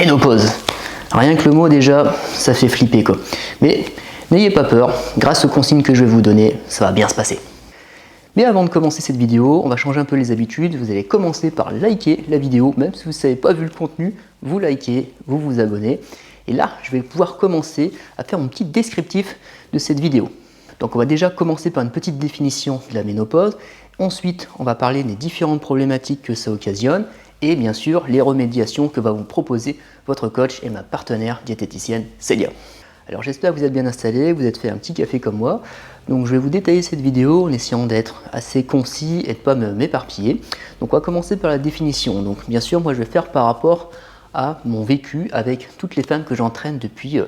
ménopause. Rien que le mot déjà, ça fait flipper quoi. Mais n'ayez pas peur, grâce aux consignes que je vais vous donner, ça va bien se passer. Mais avant de commencer cette vidéo, on va changer un peu les habitudes. Vous allez commencer par liker la vidéo, même si vous n'avez pas vu le contenu, vous likez, vous vous abonnez. Et là, je vais pouvoir commencer à faire mon petit descriptif de cette vidéo. Donc on va déjà commencer par une petite définition de la ménopause. Ensuite, on va parler des différentes problématiques que ça occasionne. Et bien sûr, les remédiations que va vous proposer votre coach et ma partenaire diététicienne Célia. Alors j'espère que vous êtes bien installés, vous êtes fait un petit café comme moi. Donc je vais vous détailler cette vidéo en essayant d'être assez concis et de ne pas m'éparpiller. Donc on va commencer par la définition. Donc bien sûr, moi je vais faire par rapport à mon vécu avec toutes les femmes que j'entraîne depuis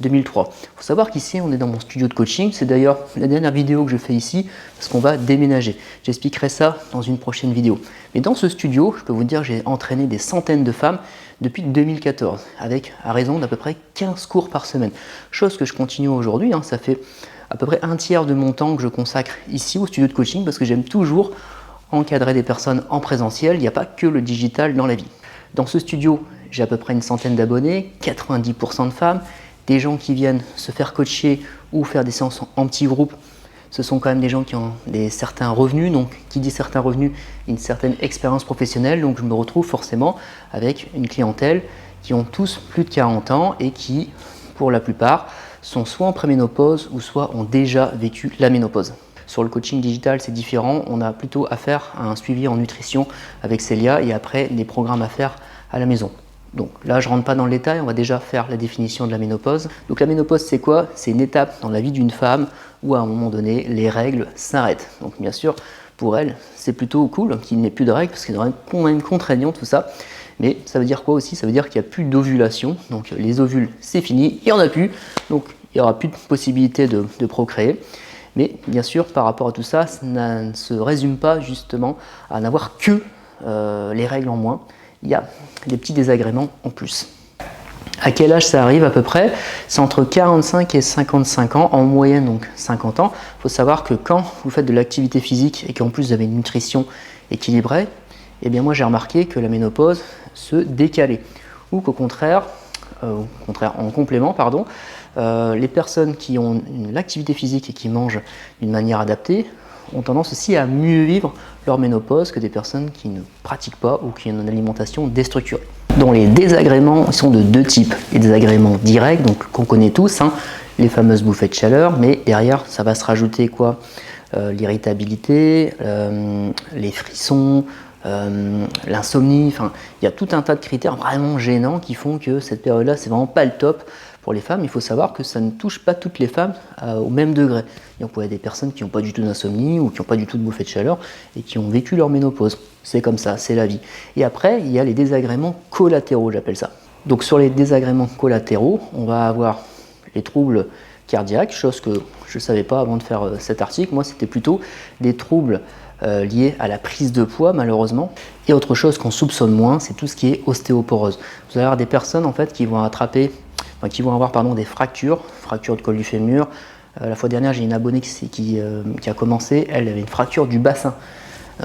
2003. Il faut savoir qu'ici on est dans mon studio de coaching, c'est d'ailleurs la dernière vidéo que je fais ici parce qu'on va déménager. J'expliquerai ça dans une prochaine vidéo. Mais dans ce studio, je peux vous dire que j'ai entraîné des centaines de femmes depuis 2014 avec à raison d'à peu près 15 cours par semaine. Chose que je continue aujourd'hui, ça fait à peu près un tiers de mon temps que je consacre ici au studio de coaching parce que j'aime toujours encadrer des personnes en présentiel, il n'y a pas que le digital dans la vie. Dans ce studio, j'ai à peu près une centaine d'abonnés, 90% de femmes, des gens qui viennent se faire coacher ou faire des séances en petits groupes. Ce sont quand même des gens qui ont certains revenus, donc qui dit certains revenus, une certaine expérience professionnelle, donc je me retrouve forcément avec une clientèle qui ont tous plus de 40 ans et qui, pour la plupart, sont soit en préménopause ou soit ont déjà vécu la ménopause. Sur le coaching digital, c'est différent, on a plutôt affaire à un suivi en nutrition avec Célia et après des programmes à faire à la maison. Donc là, je ne rentre pas dans le détail, on va déjà faire la définition de la ménopause. Donc la ménopause, c'est quoi? C'est une étape dans la vie d'une femme où à un moment donné, les règles s'arrêtent. Donc bien sûr, pour elle, c'est plutôt cool qu'il n'y ait plus de règles parce qu'il y aurait quand même contraignant tout ça. Mais ça veut dire quoi aussi? Ça veut dire qu'il n'y a plus d'ovulation. Donc les ovules, c'est fini, il n'y en a plus. Donc il n'y aura plus de possibilité de procréer. Mais bien sûr, par rapport à tout ça, ça ne se résume pas justement à n'avoir que les règles en moins. Il y a des petits désagréments en plus. À quel âge ça arrive à peu près? C'est entre 45 et 55 ans, en moyenne donc 50 ans. Il faut savoir que quand vous faites de l'activité physique et qu'en plus vous avez une nutrition équilibrée, eh bien moi j'ai remarqué que la ménopause se décalait. Ou qu'au contraire, en complément, les personnes qui ont l'activité physique et qui mangent d'une manière adaptée ont tendance aussi à mieux vivre leur ménopause que des personnes qui ne pratiquent pas ou qui ont une alimentation déstructurée. Donc les désagréments sont de deux types. Les désagréments directs, donc qu'on connaît tous, les fameuses bouffées de chaleur, mais derrière ça va se rajouter quoi? L'irritabilité, les frissons, l'insomnie, il y a tout un tas de critères vraiment gênants qui font que cette période-là, c'est vraiment pas le top pour les femmes. Il faut savoir que ça ne touche pas toutes les femmes au même degré. Donc il y a des personnes qui n'ont pas du tout d'insomnie ou qui n'ont pas du tout de bouffée de chaleur et qui ont vécu leur ménopause. C'est comme ça, c'est la vie. Et après, il y a les désagréments collatéraux, j'appelle ça. Donc sur les désagréments collatéraux, on va avoir les troubles cardiaques, chose que je ne savais pas avant de faire cet article. Moi, c'était plutôt des troubles liés à la prise de poids malheureusement. Et autre chose qu'on soupçonne moins, c'est tout ce qui est ostéoporose. Vous allez avoir des personnes en fait qui vont avoir des fractures de col du fémur. La fois dernière, j'ai une abonnée qui a commencé, elle avait une fracture du bassin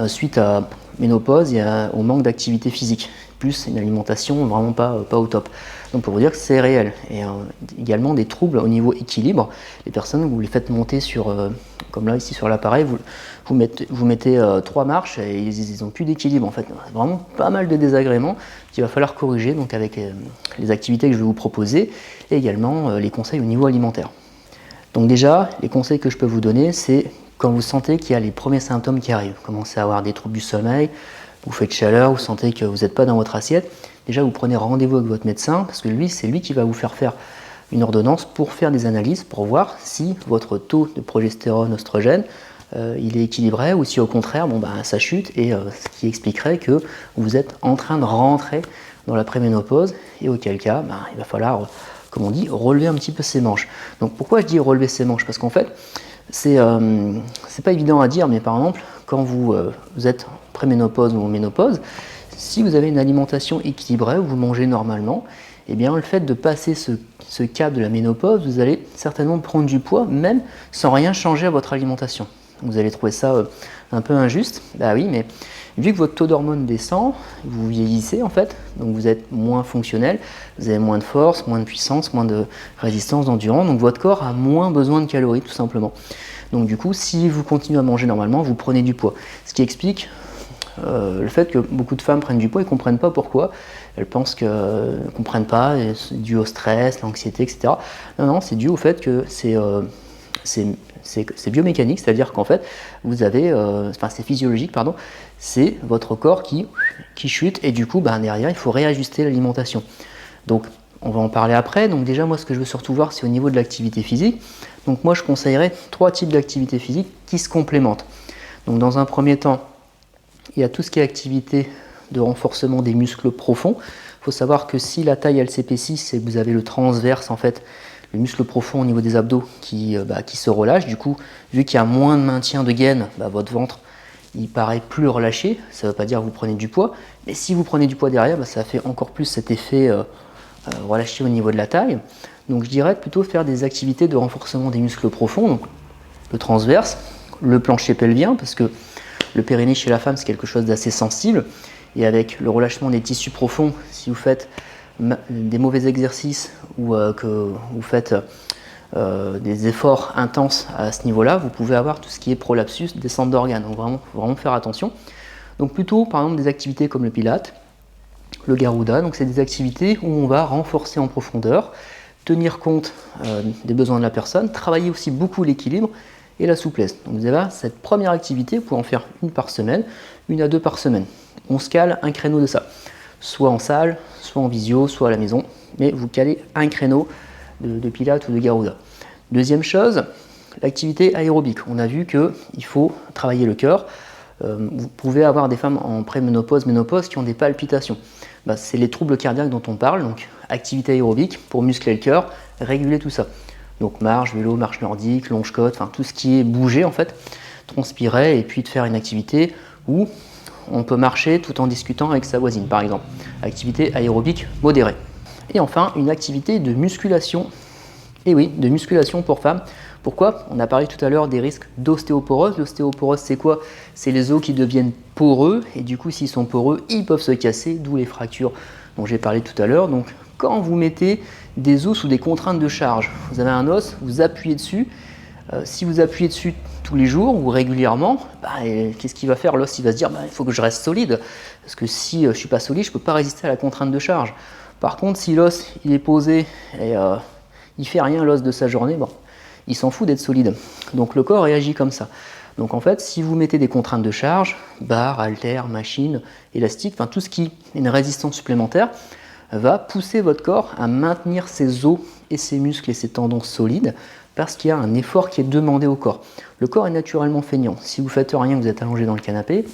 suite à ménopause et au manque d'activité physique, plus une alimentation vraiment pas au top. Donc pour vous dire que c'est réel. Et également des troubles au niveau équilibre. Les personnes, vous les faites monter comme là ici sur l'appareil, vous mettez 3 marches et ils n'ont plus d'équilibre en fait. Vraiment pas mal de désagréments qu'il va falloir corriger donc avec les activités que je vais vous proposer et également les conseils au niveau alimentaire. Donc déjà, les conseils que je peux vous donner, c'est quand vous sentez qu'il y a les premiers symptômes qui arrivent, vous commencez à avoir des troubles du sommeil, vous faites chaleur, vous sentez que vous n'êtes pas dans votre assiette, déjà vous prenez rendez-vous avec votre médecin parce que c'est lui qui va vous faire une ordonnance pour faire des analyses pour voir si votre taux de progestérone, oestrogène, il est équilibré ou si au contraire ça chute et ce qui expliquerait que vous êtes en train de rentrer dans la préménopause et auquel cas il va falloir, comme on dit, relever un petit peu ses manches. Donc pourquoi je dis relever ses manches? Parce qu'en fait, c'est pas évident à dire, mais par exemple, quand vous êtes en préménopause ou en ménopause, si vous avez une alimentation équilibrée, où vous mangez normalement, eh bien le fait de passer ce cap de la ménopause, vous allez certainement prendre du poids, même sans rien changer à votre alimentation. Vous allez trouver ça un peu injuste, bah oui, mais Vu que votre taux d'hormones descend, vous vieillissez en fait, donc vous êtes moins fonctionnel, vous avez moins de force, moins de puissance, moins de résistance, d'endurance, donc votre corps a moins besoin de calories tout simplement. Donc du coup, si vous continuez à manger normalement, vous prenez du poids. Ce qui explique le fait que beaucoup de femmes prennent du poids et ne comprennent pas pourquoi. Elles pensent qu'elles ne comprennent pas, c'est dû au stress, l'anxiété, etc. Non, c'est dû au fait que c'est biomécanique, c'est-à-dire qu'en fait, vous avez, c'est physiologique, pardon, c'est votre corps qui chute et du coup, derrière, il faut réajuster l'alimentation. Donc, on va en parler après. Donc déjà, moi, ce que je veux surtout voir, c'est au niveau de l'activité physique. Donc moi, je conseillerais 3 types d'activités physiques qui se complémentent. Donc dans un premier temps, il y a tout ce qui est activité de renforcement des muscles profonds. Il faut savoir que si la taille elle s'épaissit, c'est que vous avez le transverse en fait, le muscle profond au niveau des abdos qui se relâche. Du coup, vu qu'il y a moins de maintien de gaine, votre ventre il paraît plus relâché. Ça ne veut pas dire que vous prenez du poids, mais si vous prenez du poids derrière, ça fait encore plus cet effet relâché au niveau de la taille. Donc je dirais plutôt faire des activités de renforcement des muscles profonds, donc le transverse, le plancher pelvien, parce que le périnée chez la femme c'est quelque chose d'assez sensible, et avec le relâchement des tissus profonds, si vous faites des mauvais exercices ou que vous faites des efforts intenses à ce niveau-là, vous pouvez avoir tout ce qui est prolapsus, descente d'organes, donc vraiment faire attention. Donc plutôt par exemple des activités comme le pilate, le garuda, donc c'est des activités où on va renforcer en profondeur, tenir compte des besoins de la personne, travailler aussi beaucoup l'équilibre et la souplesse. Donc vous avez cette première activité, vous pouvez en faire une par semaine, 1 à 2 par semaine. On se cale un créneau de ça, soit en salle, soit en visio, soit à la maison, mais vous calez un créneau de pilates ou de garuda. Deuxième chose, l'activité aérobique. On a vu qu'il faut travailler le cœur. Vous pouvez avoir des femmes en préménopause, ménopause qui ont des palpitations. C'est les troubles cardiaques dont on parle, donc activité aérobique pour muscler le cœur, réguler tout ça. Donc marche, vélo, marche nordique, longe-côte, tout ce qui est bouger en fait, transpirer et puis de faire une activité où on peut marcher tout en discutant avec sa voisine par exemple. Activité aérobique modérée. Et enfin, une activité de musculation. Et oui, de musculation pour femmes. Pourquoi? On a parlé tout à l'heure des risques d'ostéoporose. L'ostéoporose, c'est quoi? C'est les os qui deviennent poreux et du coup, s'ils sont poreux, ils peuvent se casser, d'où les fractures dont j'ai parlé tout à l'heure. Donc, quand vous mettez des os sous des contraintes de charge, vous avez un os, vous appuyez dessus. Si vous appuyez dessus tous les jours ou régulièrement, qu'est-ce qu'il va faire? L'os, il va se dire, il faut que je reste solide. Parce que si je ne suis pas solide, je ne peux pas résister à la contrainte de charge. Par contre, si l'os, il est posé et il fait rien l'os de sa journée, il s'en fout d'être solide. Donc le corps réagit comme ça. Donc en fait, si vous mettez des contraintes de charge, barres, haltères, machines, élastiques, tout ce qui est une résistance supplémentaire, va pousser votre corps à maintenir ses os et ses muscles et ses tendons solides parce qu'il y a un effort qui est demandé au corps. Le corps est naturellement feignant. Si vous faites rien, vous êtes allongé dans le canapé,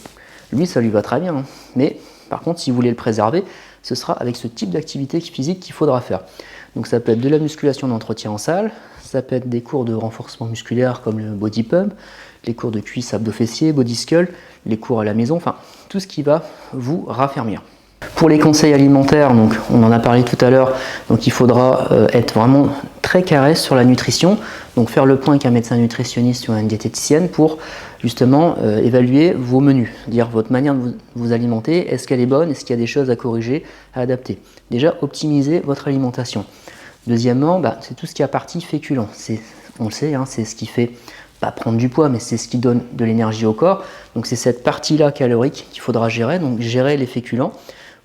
lui ça lui va très bien. Mais par contre, si vous voulez le préserver, ce sera avec ce type d'activité physique qu'il faudra faire. Donc ça peut être de la musculation d'entretien en salle, ça peut être des cours de renforcement musculaire comme le body pump, les cours de cuisse abdos-fessiers, body skull, les cours à la maison, tout ce qui va vous raffermir. Pour les conseils alimentaires, donc on en a parlé tout à l'heure, donc il faudra être vraiment très carré sur la nutrition, donc faire le point avec un médecin nutritionniste ou une diététicienne pour justement évaluer vos menus, dire votre manière de vous alimenter, est-ce qu'elle est bonne, est-ce qu'il y a des choses à corriger, à adapter. Déjà, optimiser votre alimentation. Deuxièmement, c'est tout ce qui est à partie féculent. On le sait, c'est ce qui fait pas prendre du poids, mais c'est ce qui donne de l'énergie au corps. Donc c'est cette partie-là calorique qu'il faudra gérer, donc gérer les féculents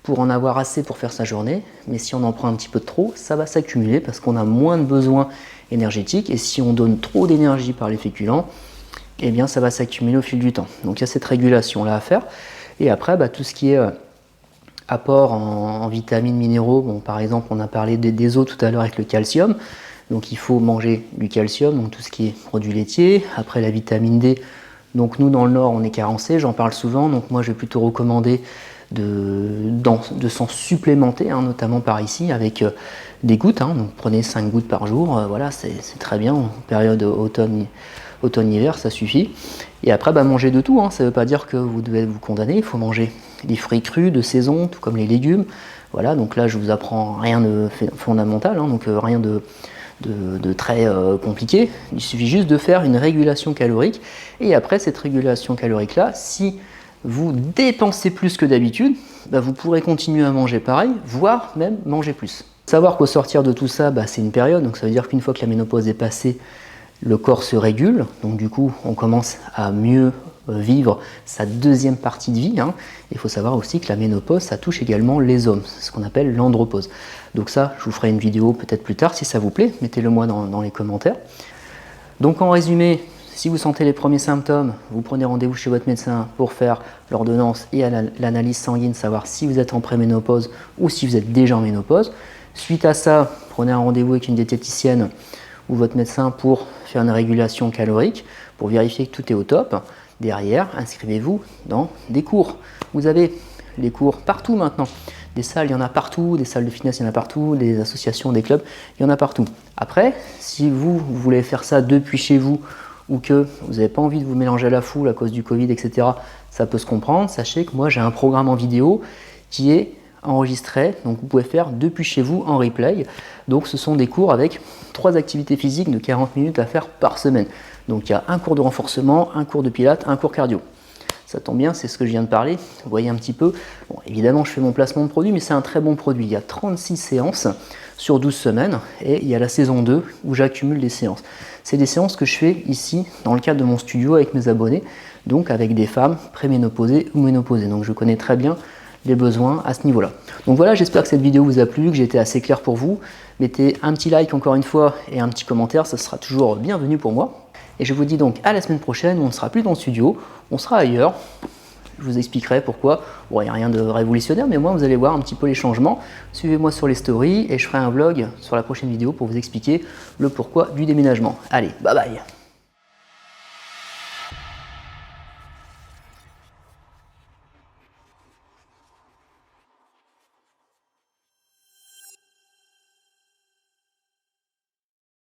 pour en avoir assez pour faire sa journée. Mais si on en prend un petit peu de trop, ça va s'accumuler parce qu'on a moins de besoins énergétiques. Et si on donne trop d'énergie par les féculents, eh bien ça va s'accumuler au fil du temps. Donc il y a cette régulation-là à faire. Et après, tout ce qui est apport en vitamines, minéraux, par exemple on a parlé des os tout à l'heure avec le calcium. Donc il faut manger du calcium, donc tout ce qui est produits laitiers. Après la vitamine D, donc nous dans le Nord on est carencé, j'en parle souvent. Donc moi je vais plutôt recommander de s'en supplémenter, notamment par ici avec des gouttes. Donc prenez 5 gouttes par jour, voilà, c'est très bien. En période automne-hiver, ça suffit. Et après, manger de tout. Ça ne veut pas dire que vous devez vous condamner. Il faut manger des fruits crus de saison, tout comme les légumes. Voilà, donc là je vous apprends rien de fondamental, donc rien de très compliqué. Il suffit juste de faire une régulation calorique. Et après cette régulation calorique là, si vous dépensez plus que d'habitude, bah, vous pourrez continuer à manger pareil, voire même manger plus. Savoir qu'au sortir de tout ça, bah, c'est une période, donc ça veut dire qu'une fois que la ménopause est passée, le corps se régule, donc du coup on commence à mieux vivre sa deuxième partie de vie. Il faut savoir aussi que la ménopause, ça touche également les hommes, c'est ce qu'on appelle l'andropause. Donc ça, je vous ferai une vidéo peut-être plus tard si ça vous plaît, mettez-le moi dans les commentaires. Donc en résumé, si vous sentez les premiers symptômes, vous prenez rendez-vous chez votre médecin pour faire l'ordonnance et l'analyse sanguine, savoir si vous êtes en préménopause ou si vous êtes déjà en ménopause. Suite à ça, prenez un rendez-vous avec une diététicienne ou votre médecin pour faire une régulation calorique, pour vérifier que tout est au top. Derrière, inscrivez-vous dans des cours. Vous avez les cours partout maintenant. Des salles, il y en a partout, des salles de fitness, il y en a partout, des associations, des clubs, il y en a partout. Après, si vous voulez faire ça depuis chez vous ou que vous n'avez pas envie de vous mélanger à la foule à cause du Covid, etc., ça peut se comprendre. Sachez que moi, j'ai un programme en vidéo qui est enregistré, donc vous pouvez faire depuis chez vous en replay. Donc ce sont des cours avec 3 activités physiques de 40 minutes à faire par semaine. Donc il y a un cours de renforcement, un cours de pilates, un cours cardio. Ça tombe bien, c'est ce que je viens de parler. Vous voyez un petit peu. Bon, évidemment, je fais mon placement de produit, mais c'est un très bon produit. Il y a 36 séances sur 12 semaines et il y a la saison 2 où j'accumule les séances. C'est des séances que je fais ici dans le cadre de mon studio avec mes abonnés, donc avec des femmes préménopausées ou ménopausées. Donc je connais très bien les besoins à ce niveau-là. Donc voilà, j'espère que cette vidéo vous a plu, que j'ai été assez clair pour vous. Mettez un petit like encore une fois et un petit commentaire, ça sera toujours bienvenu pour moi. Et je vous dis donc à la semaine prochaine, où on ne sera plus dans le studio, on sera ailleurs. Je vous expliquerai pourquoi. Bon, il n'y a rien de révolutionnaire, mais au moins vous allez voir un petit peu les changements. Suivez-moi sur les stories et je ferai un vlog sur la prochaine vidéo pour vous expliquer le pourquoi du déménagement. Allez, bye bye!